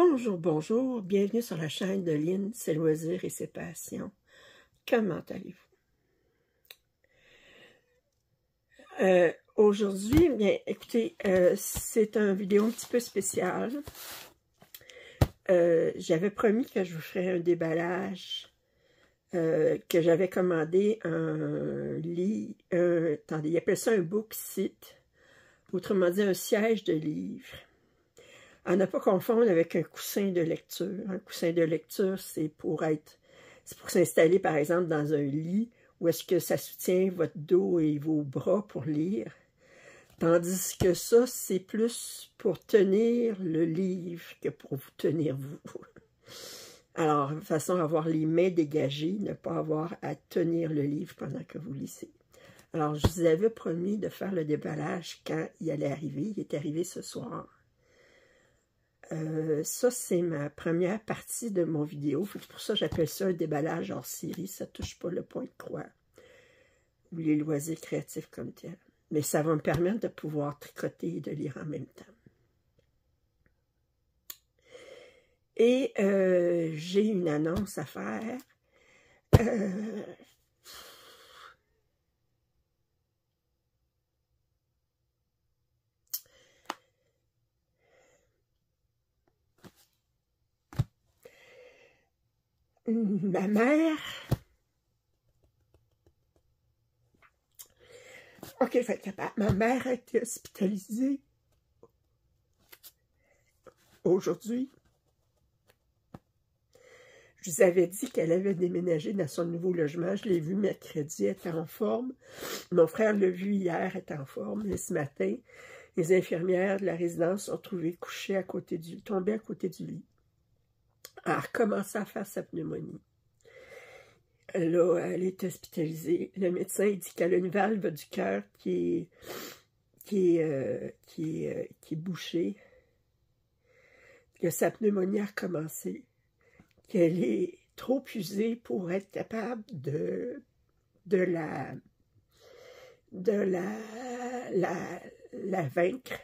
Bonjour, bonjour, bienvenue sur la chaîne de Lynn, ses loisirs et ses passions. Comment allez-vous? Aujourd'hui, bien, écoutez, c'est une vidéo un petit peu spéciale. J'avais promis que je vous ferais un déballage, que j'avais commandé un lit, attendez, il appelle ça un book seat, autrement dit un siège de livres. À ne pas confondre avec un coussin de lecture. Un coussin de lecture, c'est pour s'installer, par exemple, dans un lit où est-ce que ça soutient votre dos et vos bras pour lire. Tandis que ça, c'est plus pour tenir le livre que pour vous tenir vous. Alors, de façon à avoir les mains dégagées, ne pas avoir à tenir le livre pendant que vous lisez. Alors, je vous avais promis de faire le déballage quand il allait arriver. Il est arrivé ce soir. Ça, c'est ma première partie de mon vidéo. C'est pour ça que j'appelle ça un déballage hors série. Ça ne touche pas le point de croix ou les loisirs créatifs comme tel. Mais ça va me permettre de pouvoir tricoter et de lire en même temps. Et j'ai une annonce à faire. Ma mère... OK, ma mère a été hospitalisée aujourd'hui. Je vous avais dit qu'elle avait déménagé dans son nouveau logement. Je l'ai vu mercredi, elle était en forme. Mon frère l'a vu hier, elle était en forme. Et ce matin, les infirmières de la résidence sont trouvées couchées à côté tombées à côté du lit. Elle a recommencé à faire sa pneumonie. Là, elle est hospitalisée. Le médecin dit qu'elle a une valve du cœur qui est bouchée, que sa pneumonie a recommencé, qu'elle est trop usée pour être capable de la vaincre.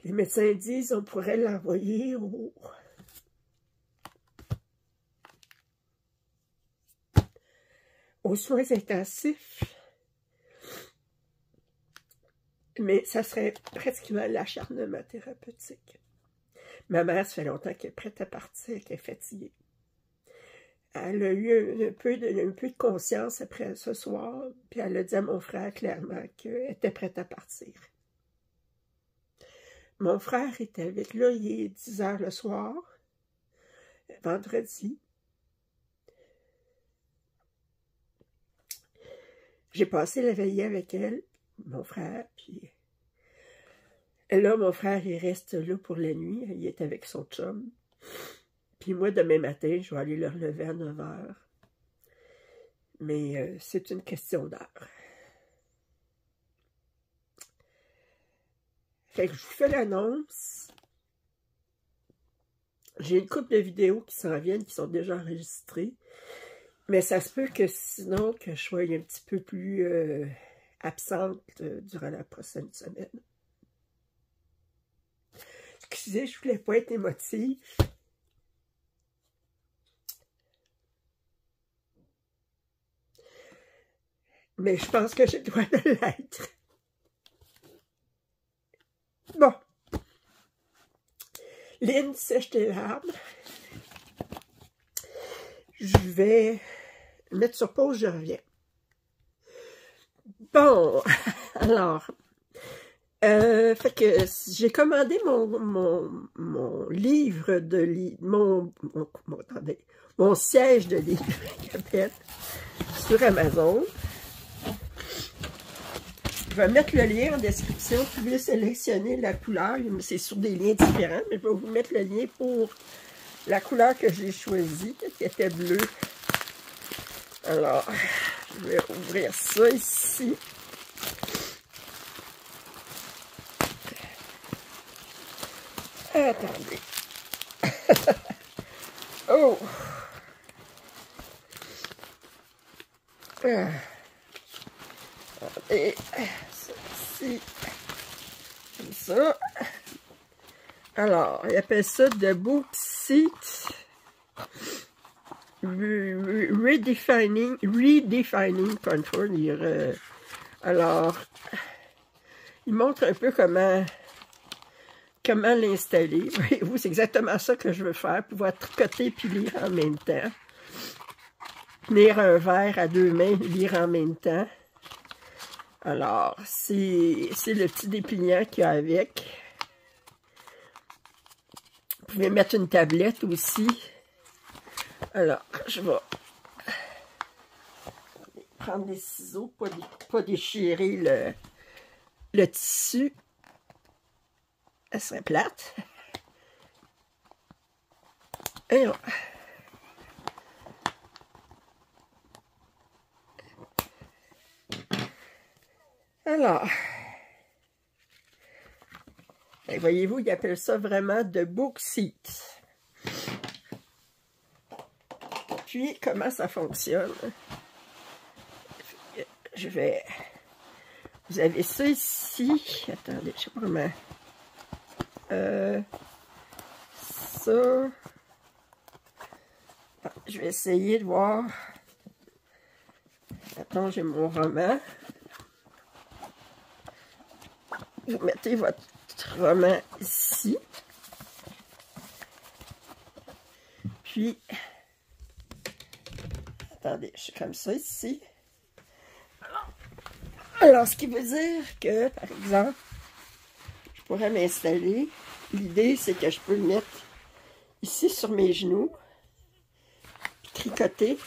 Les médecins disent qu'on pourrait l'envoyer aux soins intensifs, mais ça serait pratiquement l'acharnement thérapeutique. Ma mère, ça fait longtemps qu'elle est prête à partir, qu'elle est fatiguée. Elle a eu un peu de conscience après ce soir, puis elle a dit à mon frère clairement qu'elle était prête à partir. Mon frère est avec, là, il est 10 h le soir, vendredi. J'ai passé la veillée avec elle, mon frère, puis là, mon frère, il reste là pour la nuit, il est avec son chum. Puis moi, demain matin, je vais aller le relever à 9 h. Mais c'est une question d'heure. Fait que je vous fais l'annonce. J'ai une couple de vidéos qui s'en viennent, qui sont déjà enregistrées. Mais ça se peut que sinon, que je sois un petit peu plus absente durant la prochaine semaine. Excusez, je voulais pas être émotive. Mais je pense que je dois l'être. Bon. Lynn sèche tes larmes. Je vais mettre sur pause, je reviens. Bon, alors, fait que j'ai commandé mon livre de mon siège de livre sur Amazon. Je vais mettre le lien en description. Vous pouvez sélectionner la couleur. C'est sur des liens différents, mais je vais vous mettre le lien pour la couleur que j'ai choisie, qui était bleue. Alors, je vais ouvrir ça ici. Attendez. Oh! Et ceci, comme ça. Alors, ils appellent ça The Bauxite Redefining Contour. Alors, il montre un peu comment l'installer. Voyez-vous, c'est exactement ça que je veux faire, pouvoir tricoter puis lire en même temps. Tenir un verre à deux mains, lire en même temps. Alors, c'est le petit dépliant qu'il y a avec. Vous pouvez mettre une tablette aussi. Alors, je vais prendre des ciseaux, pas déchirer le tissu. Elle serait plate. Et là. Alors, voyez-vous, ils appellent ça vraiment de Bauxite. Puis, comment ça fonctionne? Vous avez ça ici. Attendez, je sais pas comment. Ça. Je vais essayer de voir. Attends, j'ai mon roman. Vous mettez votre roman ici. Puis, attendez, je suis comme ça ici. Alors, ce qui veut dire que, par exemple, je pourrais m'installer. L'idée, c'est que je peux le mettre ici sur mes genoux, puis tricoter.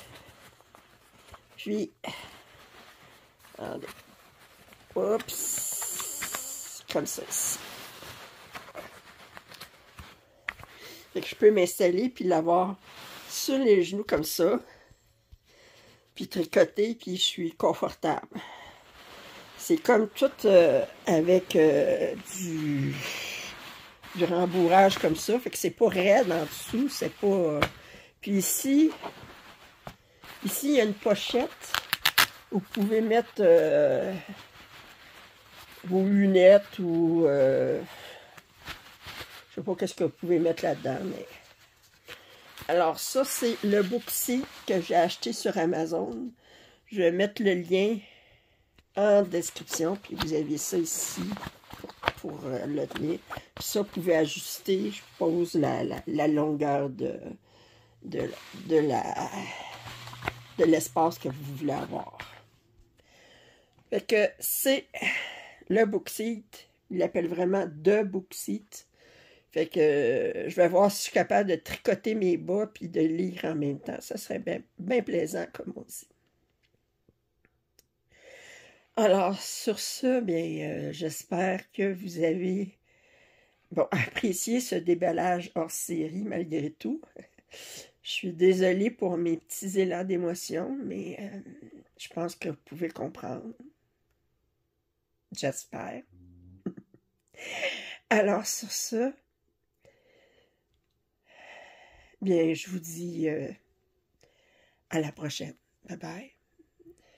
Puis, attendez, oups, comme ça ici. Fait que je peux m'installer puis l'avoir sur les genoux comme ça, puis tricoter, puis je suis confortable. C'est comme tout avec du rembourrage comme ça, fait que c'est pas raide en dessous, c'est pas... Puis ici, il y a une pochette où vous pouvez mettre vos lunettes ou... je sais pas qu'est-ce que vous pouvez mettre là-dedans, mais... Alors ça, c'est le Bauxite que j'ai acheté sur Amazon. Je vais mettre le lien en description, puis vous avez ça ici pour le tenir. Puis ça, vous pouvez ajuster, je suppose, la longueur de l'espace que vous voulez avoir. Fait que c'est le Bauxite. Il l'appelle vraiment de Bauxite. Fait que je vais voir si je suis capable de tricoter mes bas puis de lire en même temps. Ça serait bien plaisant, comme on dit. Alors, sur ce, bien, j'espère que vous avez apprécié ce déballage hors série, malgré tout. Je suis désolée pour mes petits élans d'émotion, mais je pense que vous pouvez comprendre. J'espère. Alors, sur ce, bien, je vous dis à la prochaine. Bye bye.